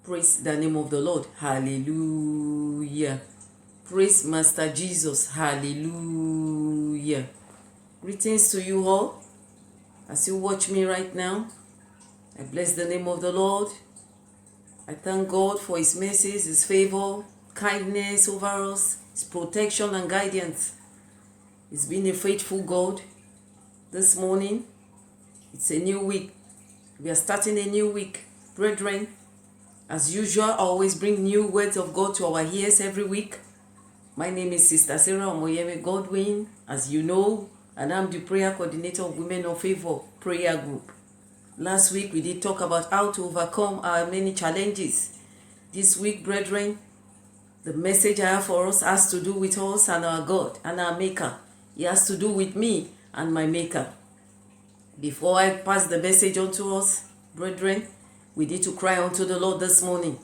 Praise the name of the Lord. Hallelujah. Praise Master Jesus. Hallelujah. Greetings to you all. As you watch me right now, I bless the name of the Lord. I thank God for His mercies, His favor, kindness over us, His protection and guidance. He's been a faithful God. This morning, it's a new week. We are starting a new week. Brethren, as usual, I always bring new words of God to our ears every week. My name is Sister Sarah Omoyemi Godwin, as you know, and I'm the prayer coordinator of Women of Favor prayer group. Last week, we did talk about how to overcome our many challenges. This week, brethren, the message I have for us has to do with us and our God and our Maker. It has to do with me and my Maker. Before I pass the message on to us, brethren, we need to cry unto the Lord this morning.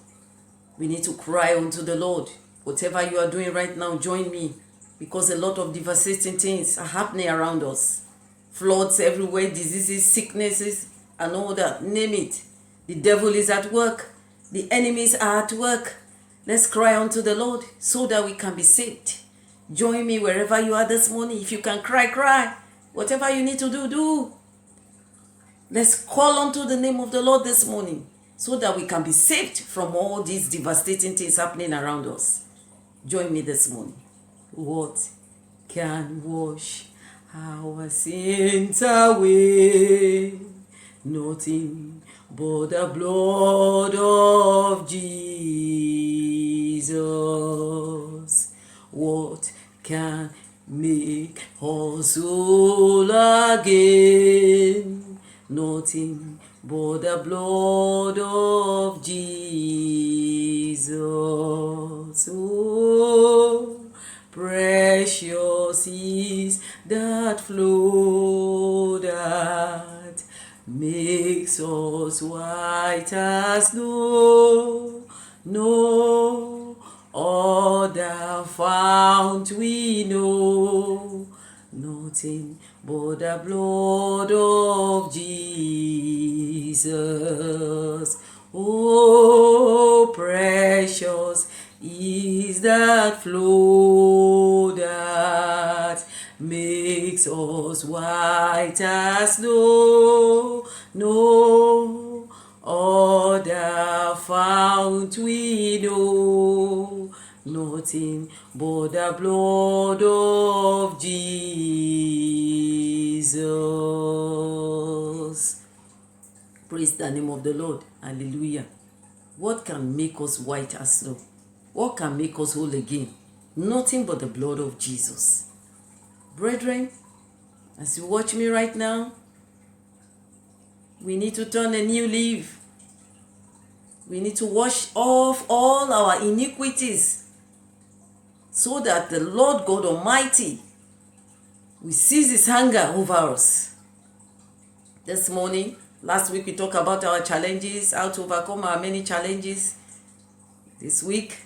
We need to cry unto the Lord. Whatever you are doing right now, join me, because a lot of devastating things are happening around us. Floods everywhere, diseases, sicknesses, and all that. Name it. The devil is at work. The enemies are at work. Let's cry unto the Lord so that we can be saved. Join me wherever you are this morning. If you can cry, cry. Whatever you need to do, do. Let's call unto the name of the Lord this morning so that we can be saved from all these devastating things happening around us. Join me this morning. What can wash our sins away? Nothing but the blood of Jesus. What can make us whole again? Nothing but the blood of Jesus. Oh, precious is that flow that makes us white as snow. No other fount we know. Nothing but the blood of Jesus. Oh, precious is that flow that makes us white as snow. No other fount we know. Nothing but the blood of Jesus. Praise the name of the Lord. Hallelujah. What can make us white as snow? What can make us whole again? Nothing but the blood of Jesus. Brethren, as you watch me right now, we need to turn a new leaf. We need to wash off all our iniquities, so that the Lord God Almighty will cease His anger over us. This morning, last week we talked about our challenges, how to overcome our many challenges. This week,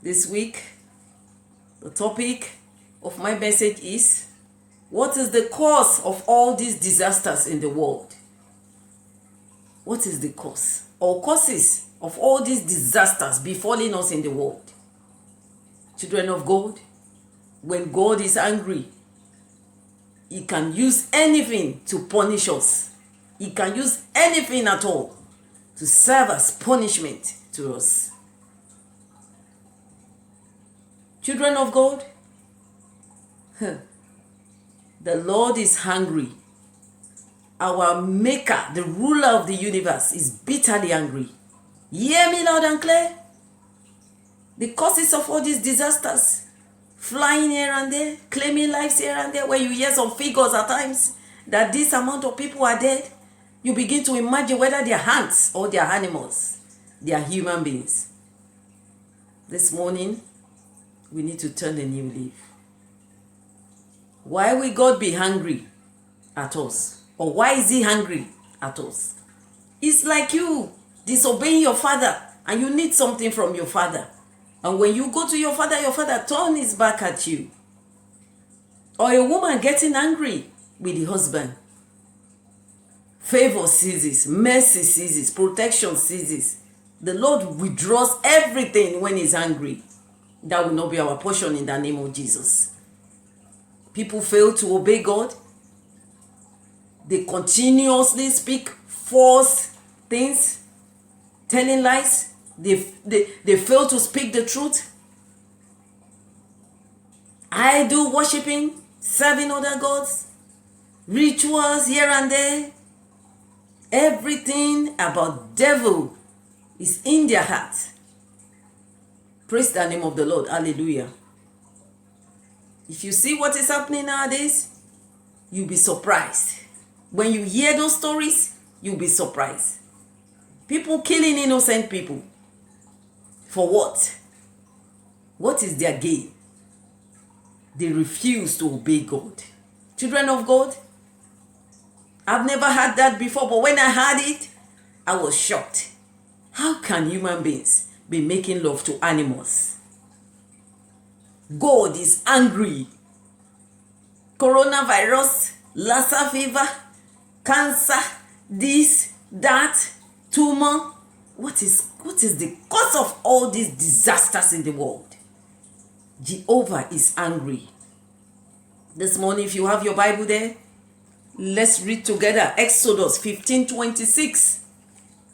the topic of my message is, what is the cause of all these disasters in the world? What is the cause or causes of all these disasters befalling us in the world? Children of God, when God is angry, He can use anything to punish us. He can use anything at all to serve as punishment to us. Children of God, the Lord is hungry. Our Maker, the ruler of the universe, is bitterly angry. Hear me loud and clear. The causes of all these disasters, flying here and there, claiming lives here and there, where you hear some figures at times that this amount of people are dead, you begin to imagine whether they are ants or they are animals. They are human beings. This morning, we need to turn a new leaf. Why will God be angry at us? Or why is He angry at us? It's like you disobeying your father and you need something from your father. And when you go to your father turns his back at you. Or a woman getting angry with the husband. Favor ceases, mercy ceases, protection ceases. The Lord withdraws everything when he's angry. That will not be our portion in the name of Jesus. People fail to obey God. They continuously speak false things, telling lies. They fail to speak the truth. Idol worshiping, serving other gods, rituals here and there. Everything about devil is in their heart. Praise the name of the Lord. Hallelujah. If you see what is happening nowadays, you'll be surprised. When you hear those stories, you'll be surprised. People killing innocent people. For what? What is their gain? They refuse to obey God. Children of God, I've never had that before, but when I had it, I was shocked. How can human beings be making love to animals? God is angry. Coronavirus, Lassa fever, cancer, this, that, tumor. What is the cause of all these disasters in the world? Jehovah is angry. This morning, if you have your Bible there, let's read together Exodus 15:26.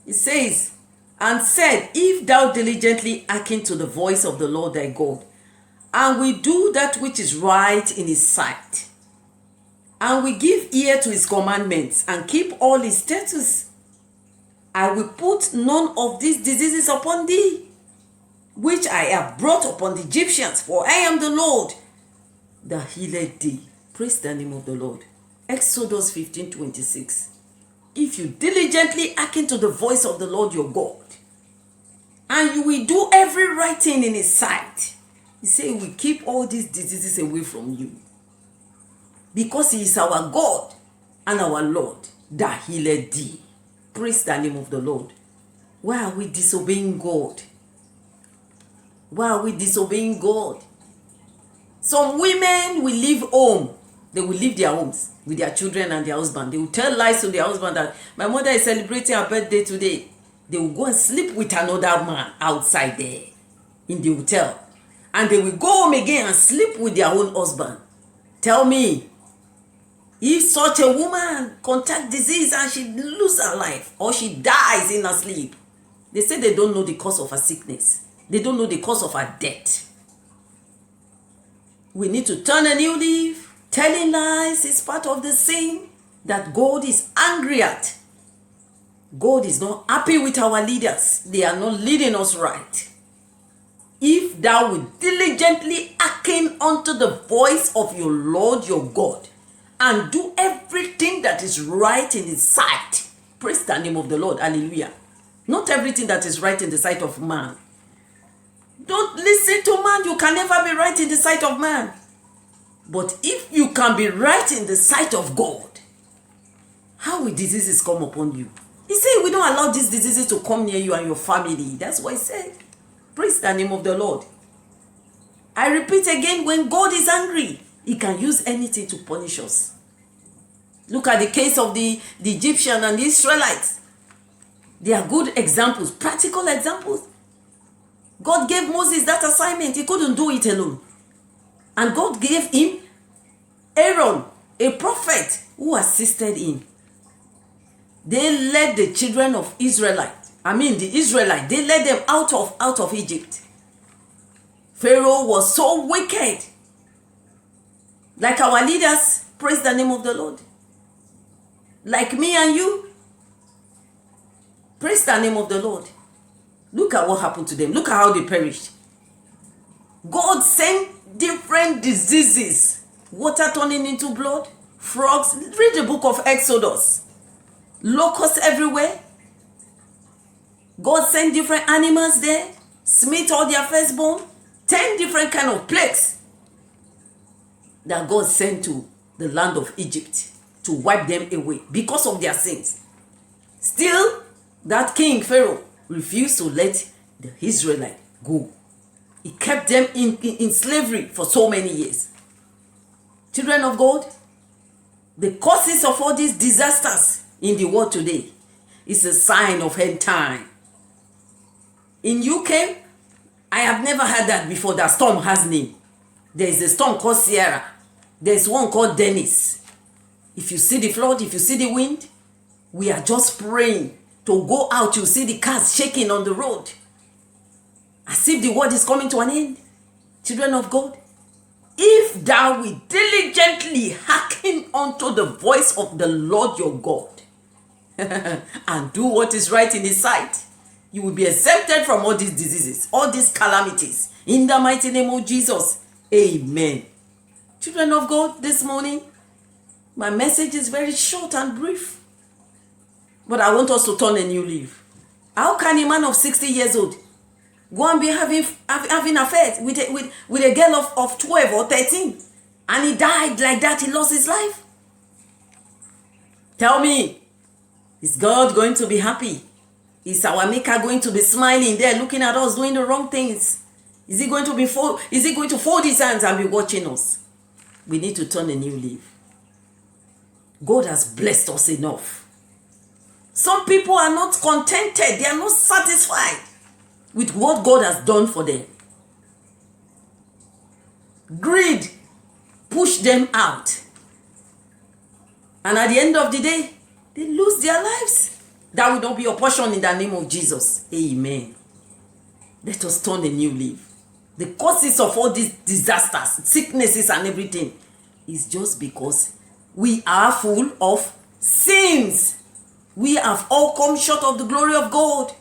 It says, and said, if thou diligently hearken to the voice of the Lord thy God, and we do that which is right in his sight, and we give ear to his commandments, and keep all his statutes, I will put none of these diseases upon thee, which I have brought upon the Egyptians, for I am the Lord that healeth thee. Praise the name of the Lord. Exodus 15:26. If you diligently hearken to the voice of the Lord your God, and you will do every right thing in his sight, he said he will keep all these diseases away from you. Because he is our God and our Lord that healeth thee. Praise the name of the Lord. Why are we disobeying God? Why are we disobeying God? Some women will leave home. They will leave their homes with their children and their husband. They will tell lies to their husband that my mother is celebrating her birthday today. They will go and sleep with another man outside there in the hotel. And they will go home again and sleep with their own husband. Tell me, if such a woman contract disease and she lose her life or she dies in her sleep, they say they don't know the cause of her sickness. They don't know the cause of her death. We need to turn a new leaf. Telling lies is part of the sin that God is angry at. God is not happy with our leaders. They are not leading us right. If thou wilt diligently hearken unto the voice of your Lord your God, and do everything that is right in his sight. Praise the name of the Lord. Hallelujah. Not everything that is right in the sight of man. Don't listen to man. You can never be right in the sight of man. But if you can be right in the sight of God, how will diseases come upon you? He said we don't allow these diseases to come near you and your family. That's what he said. Praise the name of the Lord. I repeat again, when God is angry, he can use anything to punish us. Look at the case of the Egyptian and the Israelites. They are good examples, practical examples. God gave Moses that assignment. He couldn't do it alone. And God gave him Aaron, a prophet, who assisted him. They led the children of the Israelites, they led them out of Egypt. Pharaoh was so wicked. Like our leaders, praise the name of the Lord. Like me and you, praise the name of the Lord. Look at what happened to them. Look at how they perished. God sent different diseases. Water turning into blood. Frogs. Read the book of Exodus. Locusts everywhere. God sent different animals there. Smite all their firstborn. 10 different kind of plagues that God sent to the land of Egypt to wipe them away because of their sins. Still, that king Pharaoh refused to let the Israelites go. He kept them in slavery for so many years. Children of God, the causes of all these disasters in the world today is a sign of end time. In UK, I have never heard that before, that storm has name. There is a storm called Sierra. There's one called Dennis. If you see the flood, if you see the wind, we are just praying to go out. You see the cars shaking on the road, as if the world is coming to an end. Children of God, if thou will diligently hearken unto the voice of the Lord your God and do what is right in his sight, you will be exempted from all these diseases, all these calamities. In the mighty name of Jesus, amen. Children of God, this morning, my message is very short and brief, but I want us to turn a new leaf. How can a man of 60 years old go and be having affairs with a girl of 12 or 13, and he died like that? He lost his life. Tell me, is God going to be happy? Is our Maker going to be smiling there, looking at us doing the wrong things? Is he going to fold his hands and be watching us? We need to turn a new leaf. God has blessed us enough. Some people are not contented. They are not satisfied with what God has done for them. Greed pushed them out. And at the end of the day, they lose their lives. That will not be your portion in the name of Jesus. Amen. Let us turn a new leaf. The causes of all these disasters, sicknesses and everything is just because we are full of sins. We have all come short of the glory of God.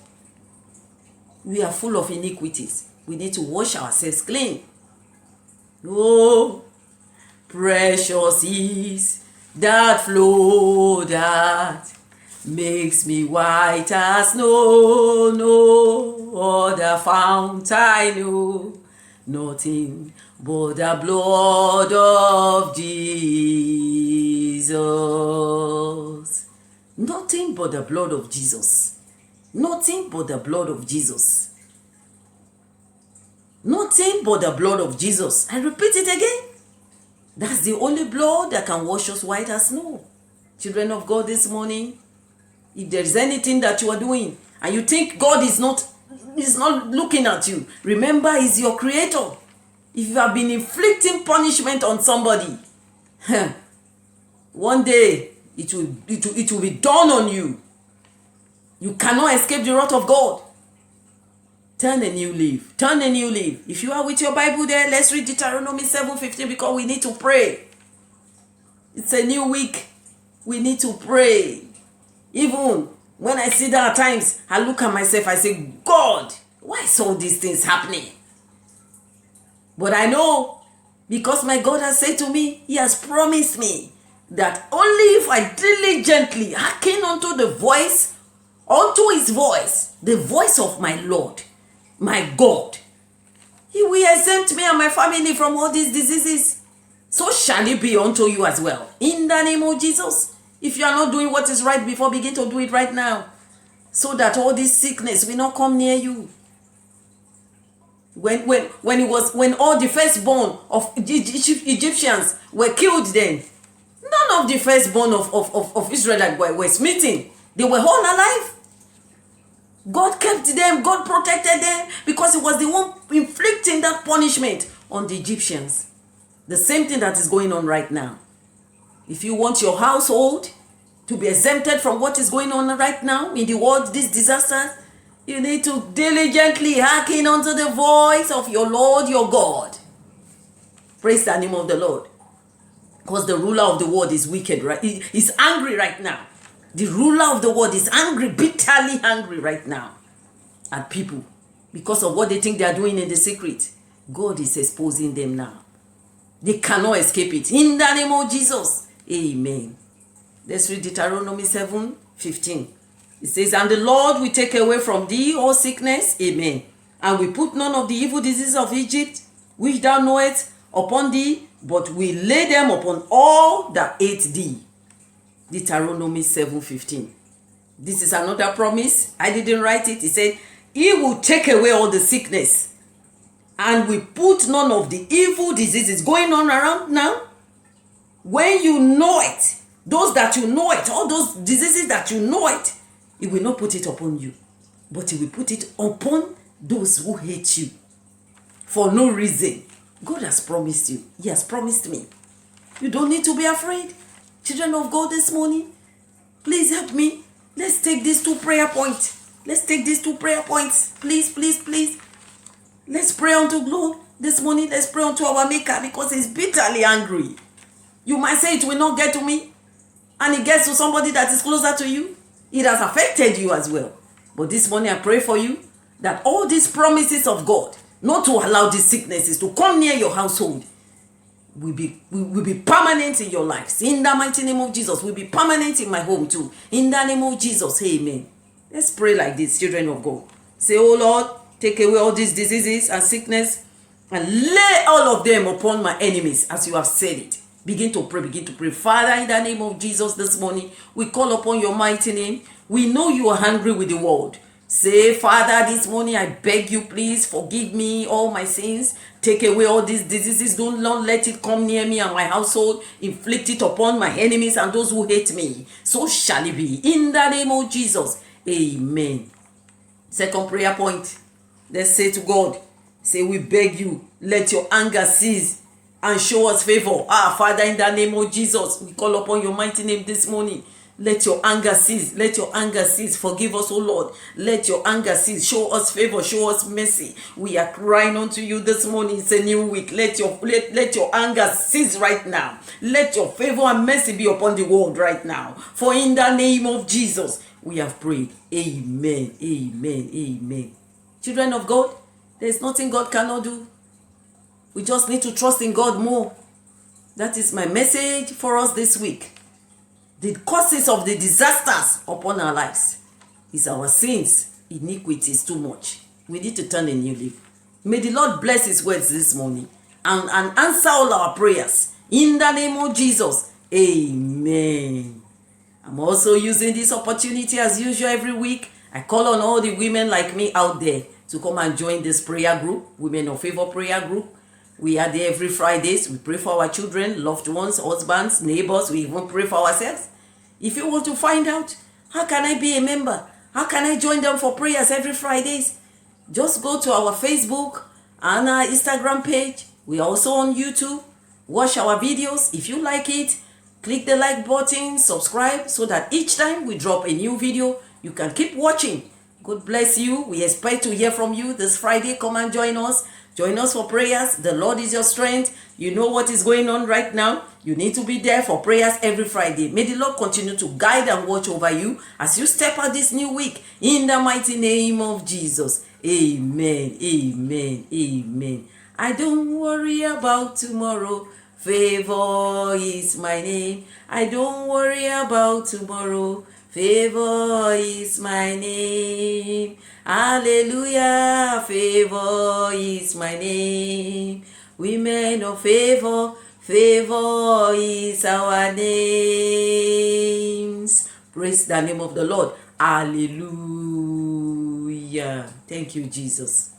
We are full of iniquities. We need to wash ourselves clean. Oh, precious is that flow that makes me white as snow. No other fount I know, nothing but the blood of Jesus. Nothing but the blood of Jesus. Nothing but the blood of Jesus. Nothing but the blood of Jesus. I repeat it again. That's the only blood that can wash us white as snow. Children of God, this morning, if there is anything that you are doing and you think God is not looking at you, remember He's your creator. If you have been inflicting punishment on somebody, one day it will be done on you. You cannot escape the wrath of God. Turn a new leaf. Turn a new leaf. If you are with your Bible there, let's read Deuteronomy 7:15, because we need to pray. It's a new week. We need to pray. Even when I sit down at times, I look at myself, I say, God, why is all these things happening? But I know, because my God has said to me, He has promised me that only if I diligently hearken unto the voice, unto His voice, the voice of my Lord, my God, He will exempt me and my family from all these diseases. So shall it be unto you as well. In the name of Jesus. If you are not doing what is right before, begin to do it right now, so that all this sickness will not come near you. When all the firstborn of Egyptians were killed, then none of the firstborn of Israel were smitten. They were all alive. God kept them. God protected them, because He was the one inflicting that punishment on the Egyptians. The same thing that is going on right now. If you want your household to be exempted from what is going on right now in the world, this disaster, you need to diligently hearken unto the voice of your Lord, your God. Praise the name of the Lord. Because the ruler of the world is wicked, right? He's angry right now. The ruler of the world is angry, bitterly angry right now at people because of what they think they are doing in the secret. God is exposing them now. They cannot escape it. In the name of Jesus. Amen. Let's read Deuteronomy 7:15. It says, and the Lord will take away from thee all sickness. Amen. And we put none of the evil diseases of Egypt, which thou knowest, upon thee, but we lay them upon all that ate thee. Deuteronomy 7:15. This is another promise. I didn't write it. He said, He will take away all the sickness, and we put none of the evil diseases going on around now. When you know it, those that you know it, all those diseases that you know it, He will not put it upon you, but He will put it upon those who hate you for no reason. God has promised you. He has promised me. You don't need to be afraid. Children of God, this morning, please help me. Let's take these 2 prayer points. Let's take these 2 prayer points. Please, please, please. Let's pray unto God this morning. Let's pray unto our Maker, because He's bitterly angry. You might say it will not get to me, and it gets to somebody that is closer to you. It has affected you as well. But this morning I pray for you that all these promises of God, not to allow these sicknesses to come near your household, will be permanent in your lives. In the mighty name of Jesus, will be permanent in my home too. In the name of Jesus, amen. Let's pray like this, children of God. Say, oh Lord, take away all these diseases and sickness and lay all of them upon my enemies, as you have said it. Begin to pray, begin to pray. Father, in the name of Jesus this morning, we call upon your mighty name. We know you are angry with the world. Say, Father, this morning I beg you, please forgive me all my sins. Take away all these diseases. Don't let it come near me and my household. Inflict it upon my enemies and those who hate me. So shall it be. In the name of Jesus, amen. Second prayer point. Let's say to God, say, we beg you, let your anger cease and show us favor. Father, in the name of Jesus, we call upon your mighty name this morning. Let your anger cease. Let your anger cease. Forgive us, O Lord. Let your anger cease. Show us favor. Show us mercy. We are crying unto you this morning. It's a new week. Let your anger cease right now. Let your favor and mercy be upon the world right now. For in the name of Jesus, we have prayed. Amen. Amen. Amen. Children of God, there's nothing God cannot do. We just need to trust in God more. That is my message for us this week. The causes of the disasters upon our lives is our sins, iniquities too much. We need to turn a new leaf. May the Lord bless his words this morning and answer all our prayers. In the name of Jesus, amen. I'm also using this opportunity as usual every week. I call on all the women like me out there to come and join this prayer group, Women of Favor prayer group. We are there every Fridays. We pray for our children, loved ones, husbands, neighbors. We even pray for ourselves. If you want to find out, how can I be a member? How can I join them for prayers every Fridays? Just go to our Facebook and our Instagram page. We are also on YouTube. Watch our videos. If you like it, click the like button, subscribe, so that each time we drop a new video, you can keep watching. God bless you. We expect to hear from you this Friday. Come and join us. Join us for prayers. The Lord is your strength. You know what is going on right now. You need to be there for prayers every Friday. May the Lord continue to guide and watch over you as you step out this new week. In the mighty name of Jesus. Amen. Amen. Amen. I don't worry about tomorrow. Favor is my name. I don't worry about tomorrow. Favor is my name. Hallelujah. Favor is my name. Women of favor. Favor is our names. Praise the name of the Lord. Hallelujah. Thank you, Jesus.